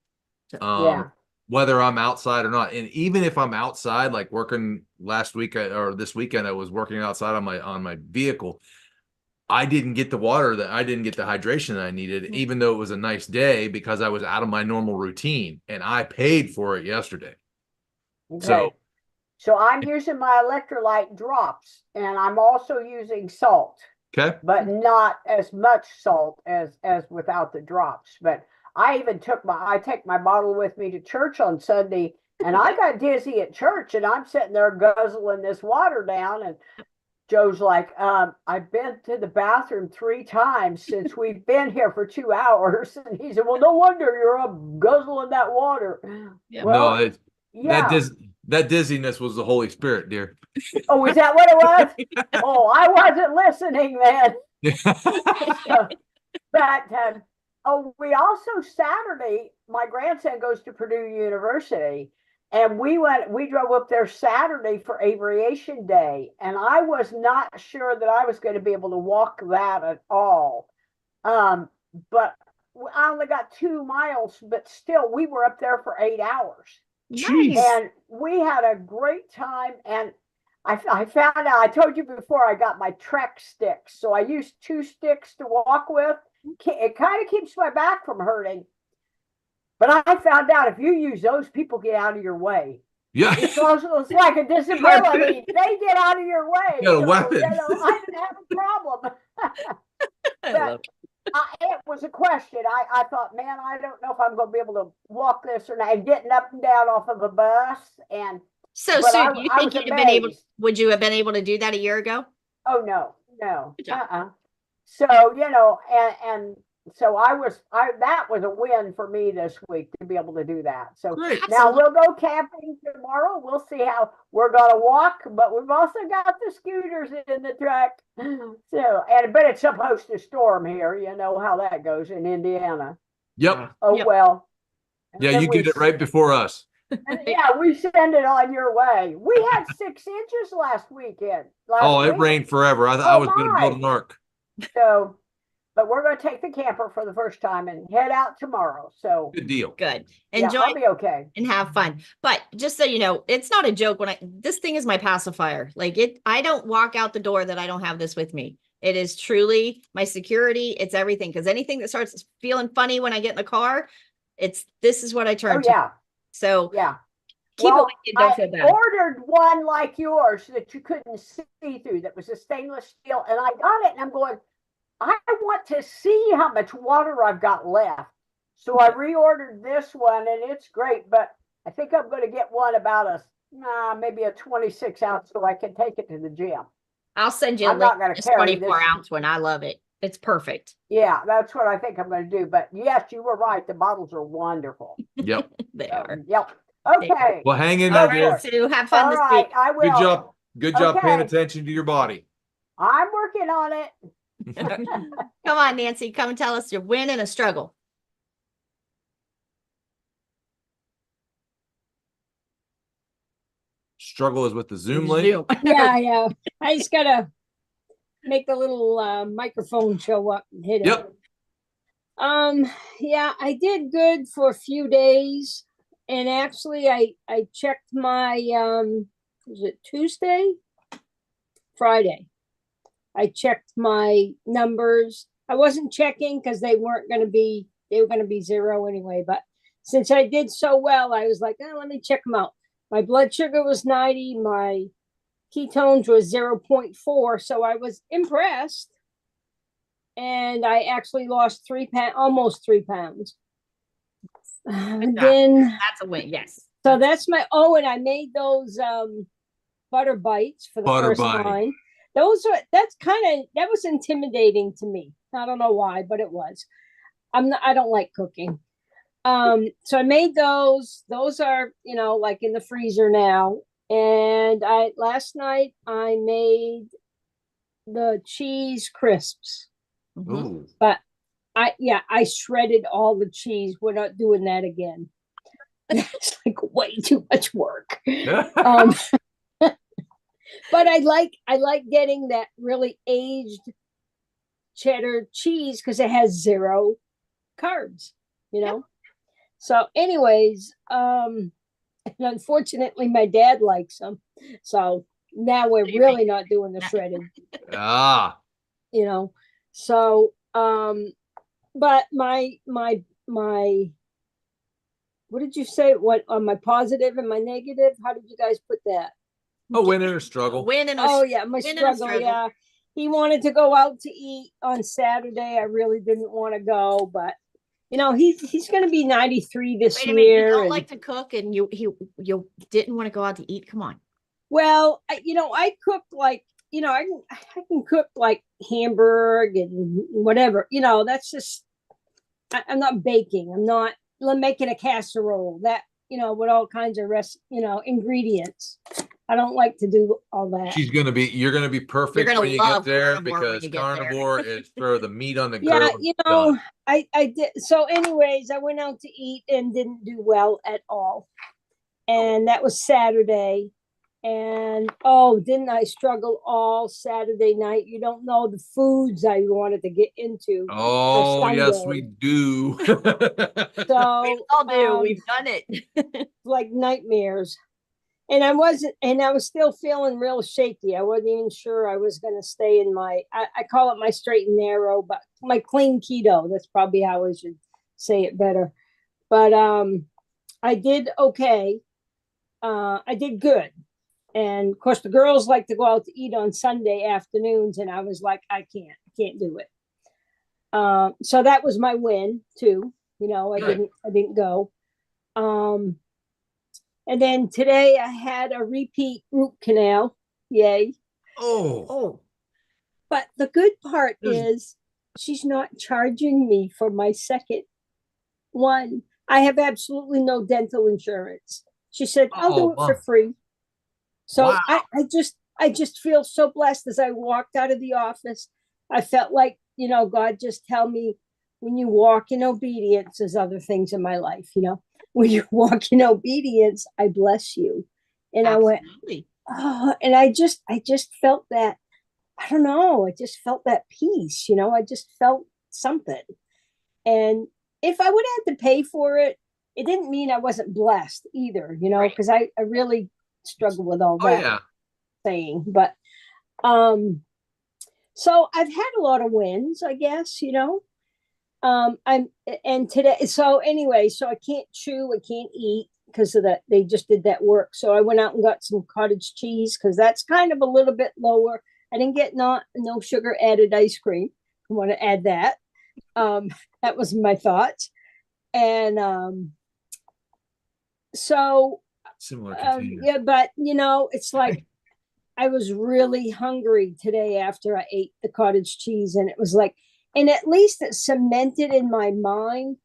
Whether I'm outside or not. And even if I'm outside, like working last week or this weekend, I was working outside on my vehicle. I didn't get the hydration that I needed, even though it was a nice day, because I was out of my normal routine and I paid for it yesterday.
Okay. So I'm using my electrolyte drops, and I'm also using salt.
Okay.
But not as much salt as without the drops. But I even take my bottle with me to church on Sunday, and I got dizzy at church, and I'm sitting there guzzling this water down and Joe's like, I've been to the bathroom 3 times since we've been here for 2 hours. And he said, well, no wonder you're up guzzling that water.
Yeah.
Well,
No,
yeah.
that dizziness was the Holy Spirit, dear.
Oh, is that what it was? Oh, I wasn't listening then. But we also Saturday, my grandson goes to Purdue University, and we drove up there Saturday for Aviation Day, and I was not sure that I was going to be able to walk that at all. But I only got 2 miles, but still, we were up there for 8 hours.
Nice.
And we had a great time. And I found out, I told you before, I got my Trek sticks. So I used 2 sticks to walk with. It kind of keeps my back from hurting. But I found out if you use those, people get out of your way.
Yeah.
It's like a disability. They get out of your way.
You got a weapon.
I didn't have a problem.
I love it.
It was a question. I thought, man, I don't know if I'm going to be able to walk this or not. And getting up and down off of a bus. And
So,
but
Sue, do you
I
think
was
you'd have been able?
amazed.
Would you have been able to do that a year ago?
Oh no.
Good job.
So and so that was a win for me this week to be able to do that. So
Great.
now we'll go camping tomorrow. We'll see how we're gonna walk, but we've also got the scooters in the truck. So but it's supposed to storm here. You know how that goes in Indiana.
Yep.
Oh
Yep.
well.
Yeah, you get it right before us.
Yeah, we send it on your way. We had 6 inches last weekend.
Oh, it rained forever. I was going to build an ark.
So, but we're going to take the camper for the first time and head out tomorrow. So
Good deal.
Good.
yeah,
Enjoy
I'll be okay.
and have fun. But just so you know, it's not a joke when this thing is my pacifier. Like I don't walk out the door that I don't have this with me. It is truly my security. It's everything. Because anything that starts feeling funny when I get in the car, this is what I turn
Oh
to.
yeah,
So
yeah.
keep
Well,
it with you. Don't feel
I
bad.
ordered one like yours that you couldn't see through. That was a stainless steel, and I got it, and I'm going, I want to see how much water I've got left. So I reordered this one, and it's great. But I think I'm going to get one about maybe a 26 ounce, so I can take it to the gym.
I'll send you a
I'm not
link.
gonna
This
carry
24
this.
ounce one. I love it. It's perfect.
Yeah, that's what I think I'm going to do. But yes, you were right. The bottles are wonderful.
Yep.
They are.
Yep. Okay.
Well, hang in
All
there, dear.
right, Sue. Have fun
All
this
right.
week.
I will.
Good job. Good job paying
Okay.
attention to your body.
I'm working on it.
Come on, Nancy. Come and tell us your win and a struggle.
Struggle is with the Zoom link.
Yeah. I just gotta make the little microphone show up and hit it.
Yep.
Yeah, I did good for a few days, and actually I checked my was it Tuesday? Friday. I checked my numbers. I wasn't checking because they were going to be 0 anyway, but since I did so well, I was like, let me check them out. My blood sugar was 90, my ketones was 0.4, so I was impressed. And I actually lost 3 pounds, almost 3 pounds. Then
That's a win. Yes.
so that's my and I made those butter bites for the first time. That was intimidating to me. I don't know why, but it was. I don't like cooking. So I made those. Those are, like in the freezer now. And last night I made the cheese crisps.
Ooh.
But I shredded all the cheese. We're not doing that again. It's like way too much work. But I like getting that really aged cheddar cheese because it has 0 carbs, So anyways, and unfortunately my dad likes them. So now we're really not doing the shredded. So but my what did you say? What on my positive and my negative? How did you guys put that?
A win and a struggle.
My
win and a
struggle.
struggle.
Yeah, he wanted to go out to eat on Saturday. I really didn't want to go, but he's going to be 93 this
Wait a minute.
year.
You don't like to cook, and you didn't want to go out to eat. Come on.
Well, I cook like I can cook like hamburg and whatever, that's just, I'm not baking. I'm not making a casserole that, with all kinds of ingredients. I don't like to do all that.
You're gonna be perfect
gonna
when you get
love
there
carnivore when
because
you get there.
carnivore is throw the meat on the
Yeah,
grill. Done.
I did. So anyways, I went out to eat and didn't do well at all. And that was Saturday. And didn't I struggle all Saturday night? You don't know the foods I wanted to get into.
Oh, yes,
Sunday.
we do.
So
We all do. We've done it.
like nightmares. And I was still feeling real shaky. I wasn't even sure I was going to stay in I call it my straight and narrow, but my clean keto. That's probably how I should say it better. But I did okay. I did good. And of course, the girls like to go out to eat on Sunday afternoons. And I was like, I can't do it. So that was my win too. I didn't go. And then today I had a repeat root canal. Yay.
Oh.
But the good part is she's not charging me for my second one. I have absolutely no dental insurance. She said, I'll do it for free. So
wow.
I just feel so blessed as I walked out of the office. I felt like, God just tell me, when you walk in obedience, there's other things in my life, when you walk in obedience, I bless you. And
Absolutely.
I went, and I just felt that, I don't know, I just felt that peace, I just felt something. And if I would have to pay for it, it didn't mean I wasn't blessed either, because I really struggle with all that saying. But so I've had a lot of wins, I guess, today, so anyway, so I can't chew, I can't eat because of that. They just did that work. So I went out and got some cottage cheese because that's kind of a little bit lower. I didn't get no sugar added ice cream. I want to add that. That was my thoughts. And so
similar
but it's like I was really hungry today after I ate the cottage cheese, and it was like, and at least it cemented in my mind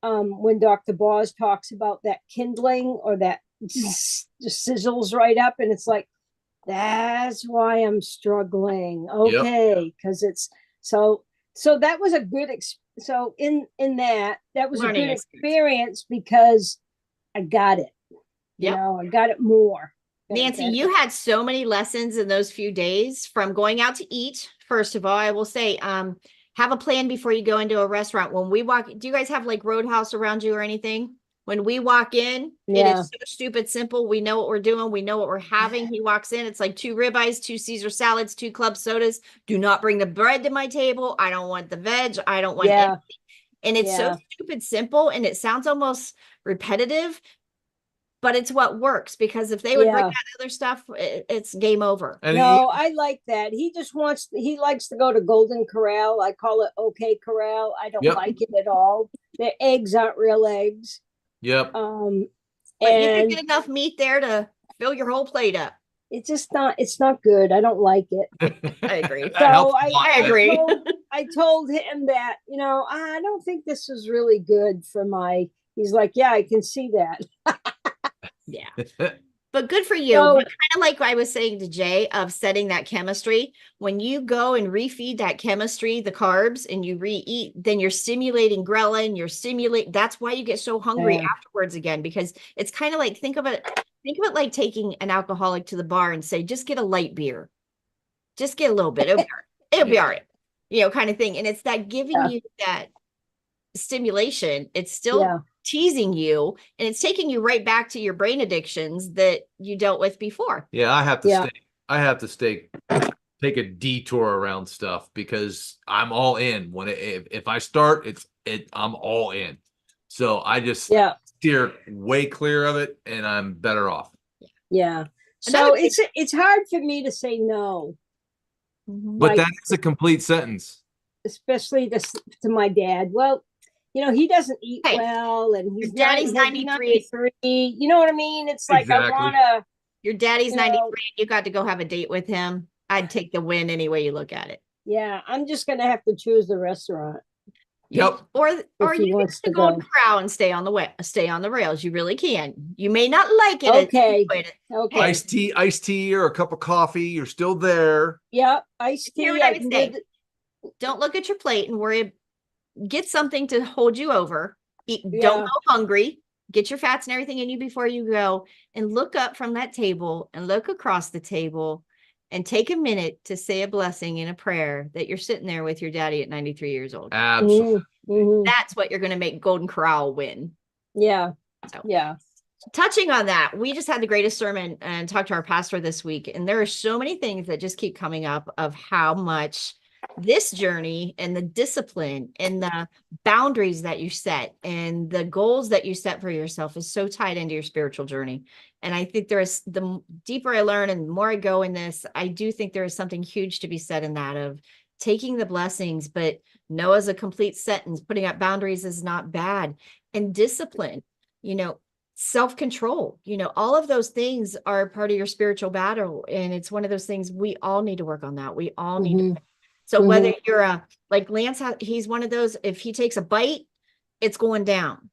when Dr. Boz talks about that kindling or that just sizzles right up, and it's like, that's why I'm struggling. Okay, because it's so that was a good so in that was learning a good experience because I got it. I got it more.
Nancy, you had so many lessons in those few days from going out to eat. First of all, I will say, have a plan before you go into a restaurant. When we walk, do you guys have like Roadhouse around you or anything? When we walk in, it is so stupid simple. We know what we're doing. We know what we're having. He walks in, it's like 2 ribeyes, 2 Caesar salads, 2 club sodas. Do not bring the bread to my table. I don't want the veg. I don't want anything. And it's so stupid simple, and it sounds almost repetitive, but it's what works, because if they would bring that other stuff, it's game over.
I like that. He likes to go to Golden Corral. I call it OK Corral. I don't like it at all. The eggs aren't real eggs.
But
you can get enough meat there to fill your whole plate up.
It's not good. I don't like it.
I agree.
So
I agree.
I told him that, I don't think this is really good for he's like, yeah, I can see that.
Yeah. But good for you. But kind of like I was saying to Jay of setting that chemistry, when you go and refeed that chemistry, the carbs, and you re-eat, then you're stimulating ghrelin, that's why you get so hungry afterwards again, because it's kind of like, think of it like taking an alcoholic to the bar and say, just get a light beer. Just get a little bit. It'll be all right. Kind of thing. And it's that giving you that stimulation. It's still teasing you, and it's taking you right back to your brain addictions that you dealt with before.
I have to take a detour around stuff because I'm all in. If I start, I'm all in. So I just steer way clear of it, and I'm better off.
So it's hard for me to say no.
But that is a complete sentence.
Especially to my dad. Well, he doesn't eat well, and he's
daddy's 93.
You know what I mean? It's like, I want to.
Your daddy's 93. You got to go have a date with him. I'd take the win any way you look at it.
Yeah, I'm just gonna have to choose the restaurant.
Yep.
Or
If he
you can
wants
the
to
Golden
go.
Corral and stay on the rails. You really can. You may not like it.
Okay.
But
Okay.
Iced tea or a cup of coffee. You're still there.
Yeah, iced
Hear
tea.
what I
I
would
can
say.
do
don't look at your plate and worry. Get something to hold you over. Don't
Yeah.
go hungry. Get your fats and everything in you before you go, and look up from that table and look across the table and take a minute to say a blessing and a prayer that you're sitting there with your daddy at 93 years old.
Absolutely.
That's what you're going to make Golden Corral win.
Yeah.
So,
Yeah.
touching on that, we just had the greatest sermon and talked to our pastor this week. And there are so many things that just keep coming up of how much this journey and the discipline and the boundaries that you set and the goals that you set for yourself is so tied into your spiritual journey. And I think the deeper I learn and the more I go in this, I do think there is something huge to be said in that of taking the blessings, but no as a complete sentence. Putting up boundaries is not bad. And discipline, self-control, all of those things are part of your spiritual battle. And it's one of those things we all need to work on that. We all need to. So whether you're like Lance, he's one of those, if he takes a bite, it's going down.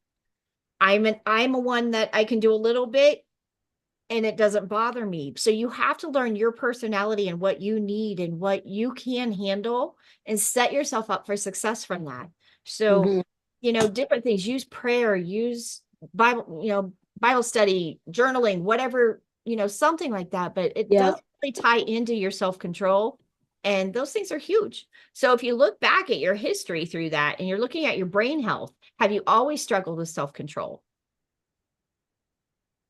I'm a one that I can do a little bit and it doesn't bother me. So you have to learn your personality and what you need and what you can handle and set yourself up for success from that. So, different things, use prayer, use Bible, Bible study, journaling, whatever, something like that, but it does really tie into your self-control. And those things are huge. So if you look back at your history through that and you're looking at your brain health, have you always struggled with self-control?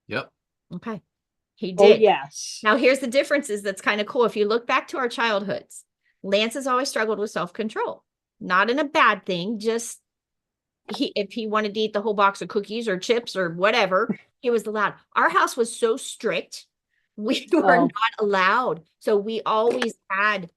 Yep.
Okay. He
Oh,
did.
yes.
Now here's the differences. That's kind of cool. If you look back to our childhoods, Lance has always struggled with self-control, not in a bad thing. Just if he wanted to eat the whole box of cookies or chips or whatever, he was allowed. Our house was so strict. We were not allowed. So we always had,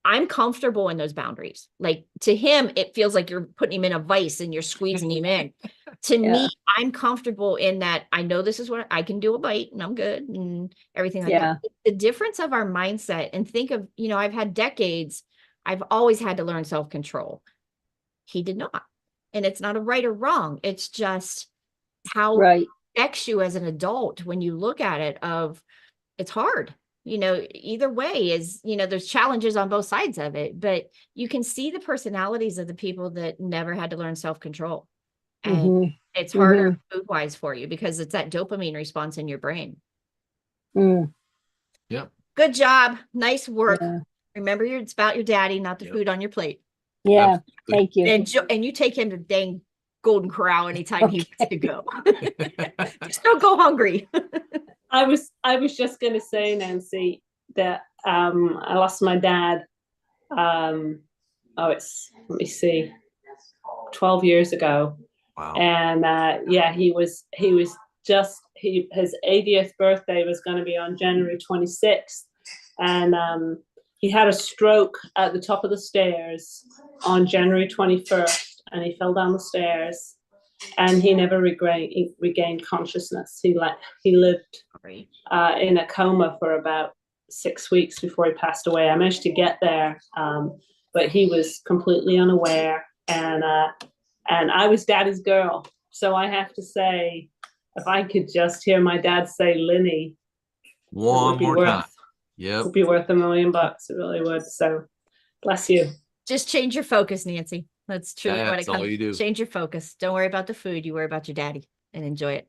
I'm comfortable in those boundaries. Like to him, it feels like you're putting him in a vice and you're squeezing him in. To me, I'm comfortable in that. I know this is what I can do, a bite and I'm good and everything like that. The difference of our mindset, and think of, I've had decades, I've always had to learn self-control. He did not. And it's not a right or wrong. It's just how it affects you as an adult when you look at it it's hard. Either way is, there's challenges on both sides of it, but you can see the personalities of the people that never had to learn self-control. And it's harder food-wise for you because it's that dopamine response in your brain.
Yep.
Good job. Nice work. Remember, it's about your daddy, not the food on your plate.
Yeah. Thank you.
And you take him to dang Golden Corral anytime he wants to go. Just don't go hungry.
I was just going to say, Nancy, that I lost my dad. Let me see, 12 years ago.
Wow.
And his 80th birthday was going to be on January 26th. And he had a stroke at the top of the stairs on January 21st, and he fell down the stairs. And he never regained consciousness. He lived in a coma for about 6 weeks before he passed away. I managed to get there, but he was completely unaware. And I was daddy's girl. So I have to say, if I could just hear my dad say Linny,
one more time.
It would be worth $1 million. It really would. So bless you.
Just change your focus, Nancy. That's true.
That's all you do.
Change your focus. Don't worry about the food. You worry about your daddy and enjoy it.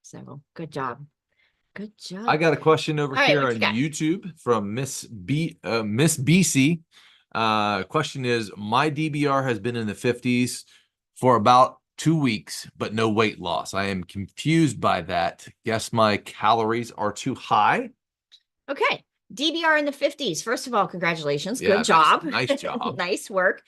So good job. Good job.
I got a question over here on
you
YouTube from Miss BC. Question is, my DBR has been in the 50s for about 2 weeks, but no weight loss. I am confused by that. Guess my calories are too high.
Okay. DBR in the 50s. First of all, congratulations. Good job.
Nice job.
Nice work.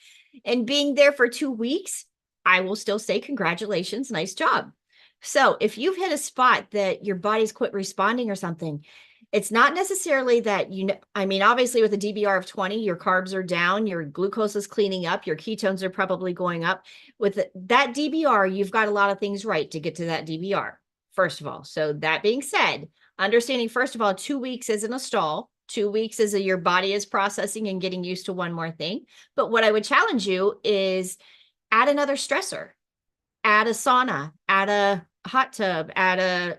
And being there for 2 weeks, I will still say congratulations. Nice job. So if you've hit a spot that your body's quit responding or something, it's not necessarily that, obviously with a DBR of 20, your carbs are down, your glucose is cleaning up, your ketones are probably going up. With that DBR, you've got a lot of things right to get to that DBR, first of all. So that being said, understanding, first of all, 2 weeks isn't a stall. 2 weeks is your body is processing and getting used to one more thing. But what I would challenge you is add another stressor, add a sauna, add a hot tub, add a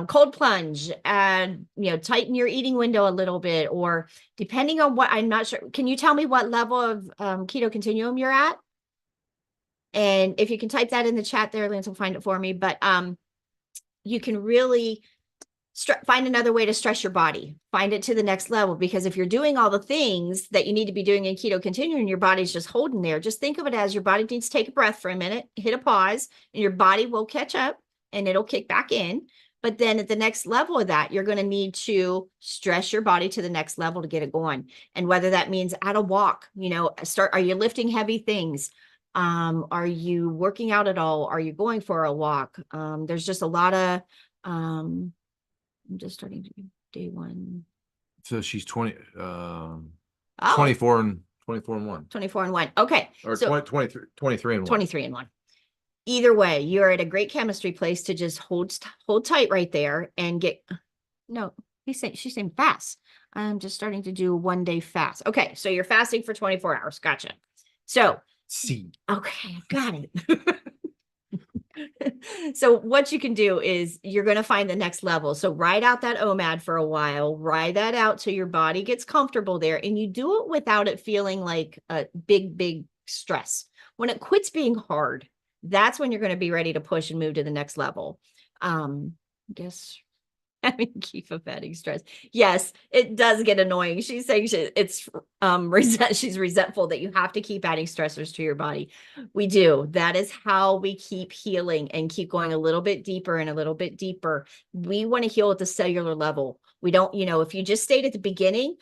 cold plunge, and tighten your eating window a little bit, or depending on what, I'm not sure. Can you tell me what level of keto continuum you're at? And if you can type that in the chat there, Lance will find it for me. But you can really find another way to stress your body, find it to the next level, because if you're doing all the things that you need to be doing in keto continuum, your body's just holding there. Just think of it as your body needs to take a breath for a minute, hit a pause, and your body will catch up and it'll kick back in. But then at the next level of that, you're going to need to stress your body to the next level to get it going. And whether that means add a walk, are you lifting heavy things? Are you working out at all? Are you going for a walk? There's just a lot of, I'm just starting to do day one.
So she's 20,
Oh,
24 and 1.
24 and 1. Okay.
Or
So
23 and 1.
23 and 1. Either way, you're at a great chemistry place to just hold tight right there and she's saying fast. I'm just starting to do 1 day fast. Okay. So you're fasting for 24 hours. Gotcha. So, okay, got it. So what you can do is you're going to find the next level. So ride out that OMAD for a while, ride that out till your body gets comfortable there. And you do it without it feeling like a big stress. When it quits being hard, that's when you're going to be ready to push and move to the next level. I guess having Kifa adding stress. Yes, it does get annoying. She's saying she's resentful that you have to keep adding stressors to your body. We do. That is how we keep healing and keep going a little bit deeper and a little bit deeper. We want to heal at the cellular level. We don't, if you just stayed at the beginning,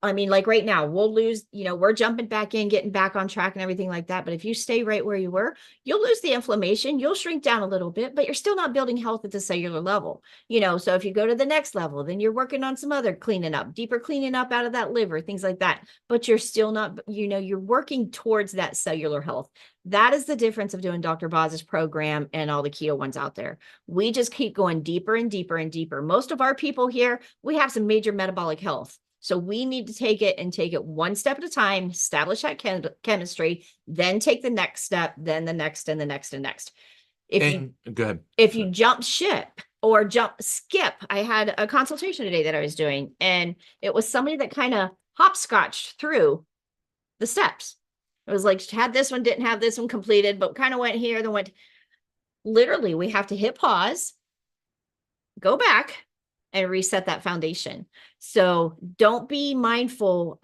I mean, like right now, we'll lose, we're jumping back in, getting back on track and everything like that. But if you stay right where you were, you'll lose the inflammation, you'll shrink down a little bit, but you're still not building health at the cellular level. So if you go to the next level, then you're working on some other deeper cleaning up out of that liver, things like that. But you're still not, you're working towards that cellular health. That is the difference of doing Dr. Boz's program and all the keto ones out there. We just keep going deeper and deeper and deeper. Most of our people here, we have some major metabolic health. So we need to take it one step at a time, establish that chemistry, then take the next step, then the next and the next and next.
Go ahead.
If you jump ship or skip, I had a consultation today that I was doing, and it was somebody that kind of hopscotched through the steps. It was like, had this one, didn't have this one completed, but kind of went here, then went. Literally, we have to hit pause, go back, and reset that foundation. So don't be mindful,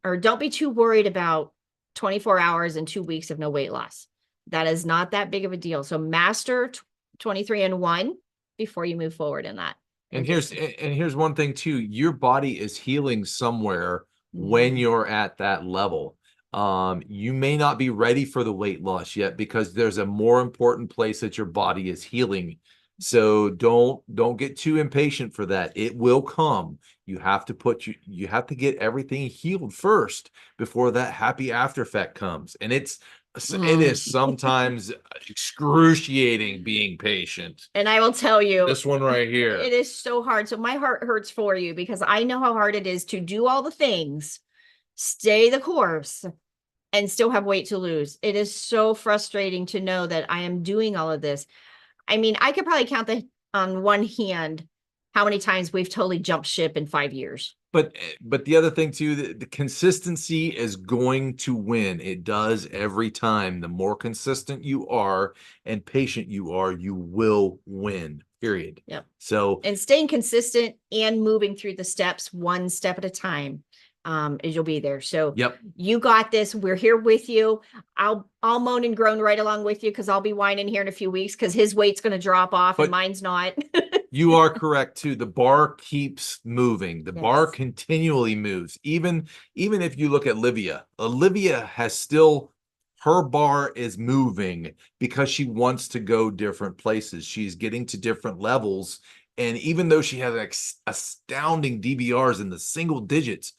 or don't be too worried about 24 hours and 2 weeks of no weight loss. That is not that big of a deal. So master 23 and 1 before you move forward in that.
And here's one thing too. Your body is healing somewhere when you're at that level. You may not be ready for the weight loss yet because there's a more important place that your body is healing. So don't get too impatient for that. It will come. You have to get everything healed first before that happy after effect comes. And it is sometimes excruciating being patient.
And I will tell you,
this one right here,
it is so hard. So my heart hurts for you because I know how hard it is to do all the things, stay the course, and still have weight to lose. It is so frustrating to know that I am doing all of this. I mean, I could probably count on one hand how many times we've totally jumped ship in 5 years.
But the other thing too, the consistency is going to win. It does every time. The more consistent you are and patient you are, you will win. Period.
Yep.
So,
and staying consistent and moving through the steps one step at a time. Is you'll be there. So
yep,
you got this. We're here with you. I'll moan and groan right along with you because I'll be whining here in a few weeks because his weight's going to drop off and mine's not.
You are correct too. The bar keeps moving. The bar continually moves. Even if you look at Olivia has still, her bar is moving because she wants to go different places. She's getting to different levels. And even though she has astounding DBRs in the single digits,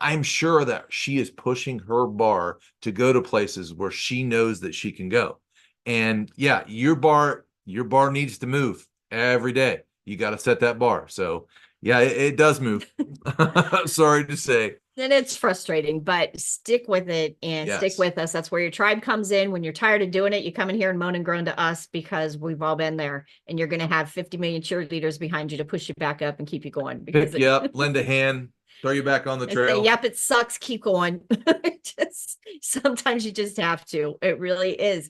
I'm sure that she is pushing her bar to go to places where she knows that she can go. And yeah, your bar needs to move every day. You got to set that bar. So Yeah, it does move. Sorry to say.
And it's frustrating, but stick with it and stick
Yes.
with us. That's where your tribe comes in. When you're tired of doing it, you come in here and moan and groan to us because we've all been there, and you're going to have 50 million cheerleaders behind you to push you back up and keep you going. Because
Pick you up, lend a hand, throw you back on the
and
trail.
say, yep, it sucks. Keep going. Sometimes you just have to. It really is.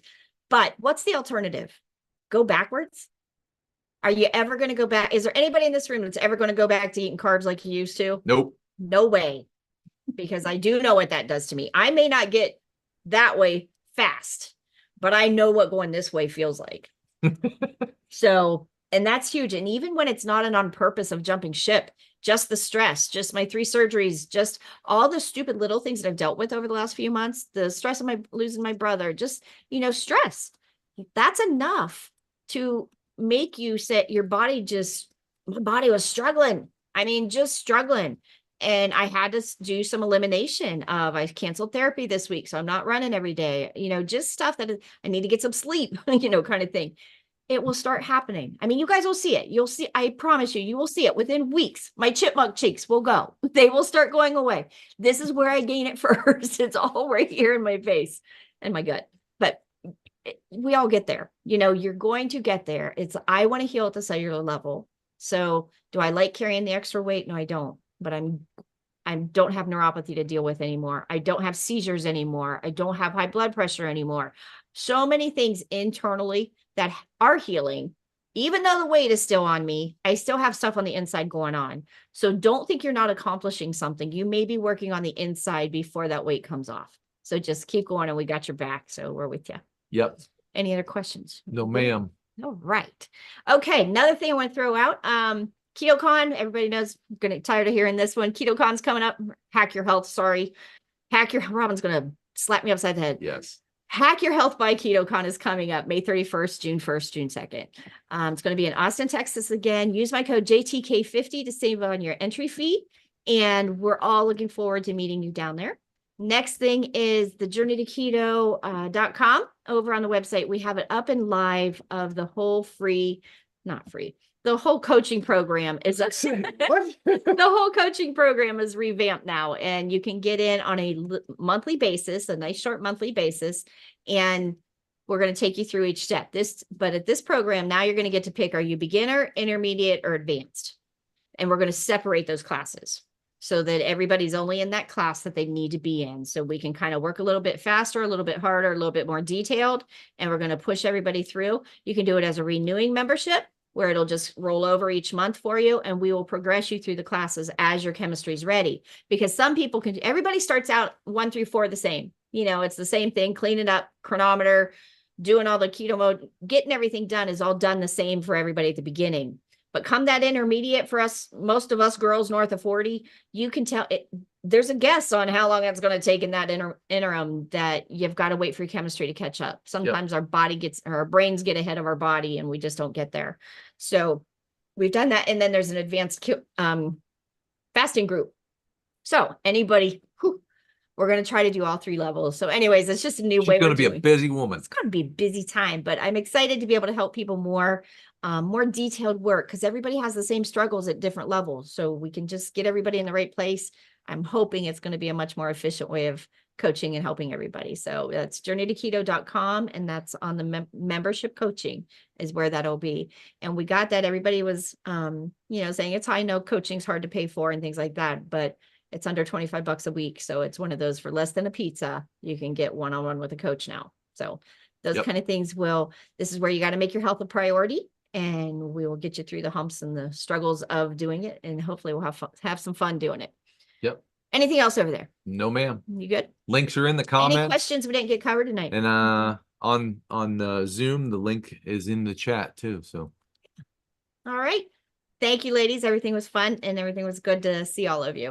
But what's the alternative? Go backwards? Are you ever going to go back? Is there anybody in this room that's ever going to go back to eating carbs like you used to?
Nope.
No way. Because I do know what that does to me. I may not get that way fast, but I know what going this way feels like. So, and that's huge. And even when it's not an on purpose of jumping ship, just the stress, just my 3 surgeries, just all the stupid little things that I've dealt with over the last few months, the stress of losing my brother, just, stress. That's enough to make you say your body my body was struggling. I mean, just struggling. And I had to do some elimination of, I canceled therapy this week, so I'm not running every day, just stuff that I need to get some sleep, kind of thing. It will start happening. I mean, you guys will see it. You'll see, I promise you will see it within weeks. My chipmunk cheeks will go. They will start going away. This is where I gain it first. It's all right here in my face and my gut. But we all get there. You're going to get there. I want to heal at the cellular level. So do I like carrying the extra weight? No, I don't. But I don't have neuropathy to deal with anymore. I don't have seizures anymore. I don't have high blood pressure anymore. So many things internally that are healing. Even though the weight is still on me, I still have stuff on the inside going on. So don't think you're not accomplishing something. You may be working on the inside before that weight comes off. So just keep going, and we got your back. So we're with you.
Yep.
Any other questions?
No, ma'am.
All right. Okay. Another thing I want to throw out. KetoCon, everybody knows, I'm gonna tired of hearing this one. KetoCon's coming up. Hack Your Health, sorry. Robin's gonna slap me upside the head.
Yes.
Hack Your Health by KetoCon is coming up May 31st, June 1st, June 2nd. It's going to be in Austin, Texas again. Use my code JTK50 to save on your entry fee. And we're all looking forward to meeting you down there. Next thing is the journeytoketo.com. Over on the website, we have it up and live of the whole the whole coaching program is the whole coaching program is revamped now, and you can get in on a monthly basis, a nice short monthly basis, and we're going to take you through each step. But at this program, now you're going to get to pick, are you beginner, intermediate, or advanced? And we're going to separate those classes so that everybody's only in that class that they need to be in. So we can kind of work a little bit faster, a little bit harder, a little bit more detailed, and we're going to push everybody through. You can do it as a renewing membership, where it'll just roll over each month for you, and we will progress you through the classes as your chemistry is ready. Because some people everybody starts out 1 through 4 the same. It's the same thing, cleaning up, chronometer, doing all the keto mode, getting everything done is all done the same for everybody at the beginning. But come that intermediate for us, most of us girls north of 40, you can tell there's a guess on how long that's going to take in that interim, that you've got to wait for your chemistry to catch up. Sometimes our brains get ahead of our body and we just don't get there. So we've done that. And then there's an advanced fasting group. So anybody, we're going to try to do all 3 levels. So anyways, it's just a new way.
She's going to be a busy woman.
It's going to be a busy time, but I'm excited to be able to help people more detailed work, because everybody has the same struggles at different levels. So we can just get everybody in the right place. I'm hoping it's going to be a much more efficient way of coaching and helping everybody. So that's journeytoketo.com, and that's on the membership coaching is where that'll be. And we got that. Everybody was, saying it's high. No, coaching's hard to pay for and things like that, but it's under $25 a week. So it's one of those, for less than a pizza, you can get one-on-one with a coach now. So those kind of things this is where you got to make your health a priority, and we will get you through the humps and the struggles of doing it. And hopefully we'll have some fun doing it.
Yep.
Anything else over there?
No, ma'am.
You good?
Links are in the comments.
Any questions we didn't get covered tonight?
And on Zoom, the link is in the chat too. So.
All right. Thank you, ladies. Everything was fun and everything was good to see all of you.